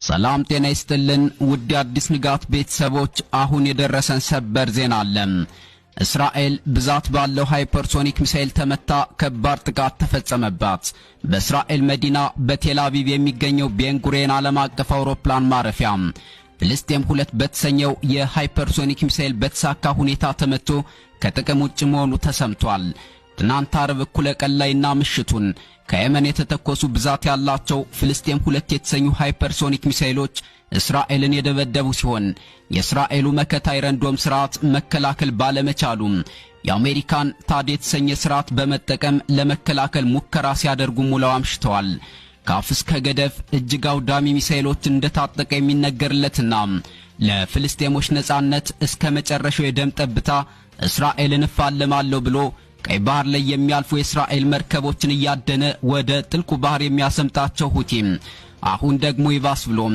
ሰላም ጤና ይስጥልን ውድ አዲስ ንጋት ቤተሰቦች፣ አሁን የደረሰን ሰበር ዜና አለ። እስራኤል ብዛት ባለው ሃይፐርሶኒክ ሚሳኤል ተመታ፣ ከባድ ጥቃት ተፈጸመባት። በእስራኤል መዲና በቴል አቪቭ የሚገኘው ቤንጉሪዮን ዓለም አቀፍ አውሮፕላን ማረፊያ ፍልስጤም 2 በተሰኘው የሃይፐርሶኒክ ሚሳኤል በተሳካ ሁኔታ ተመቶ ከጥቅም ውጭ መሆኑ ተሰምቷል። ትናንት አርብ እኩለ ቀን ላይና ምሽቱን ከየመን የተተኮሱ ብዛት ያላቸው ፍልስጤም 2 የተሰኙ ሃይፐርሶኒክ ሚሳኤሎች እስራኤልን የደበደቡ ሲሆን የእስራኤሉ መከታ አይረንዶም ስርዓት መከላከል ባለመቻሉ የአሜሪካን ታድ የተሰኘ ስርዓት በመጠቀም ለመከላከል ሙከራ ሲያደርጉ ሙለው አምሽተዋል። ካፍ እስከ ገደፍ እጅግ አውዳሚ ሚሳኤሎችን እንደታጠቀ የሚነገርለትና ለፍልስጤሞች ነጻነት እስከ መጨረሻው የደም ጠብታ እስራኤልን እፋለማለሁ ብሎ ቀይ ባህር ላይ የሚያልፉ የእስራኤል መርከቦችን እያደነ ወደ ጥልቁ ባህር የሚያሰምጣቸው ሁቲም አሁን ደግሞ ይባስ ብሎም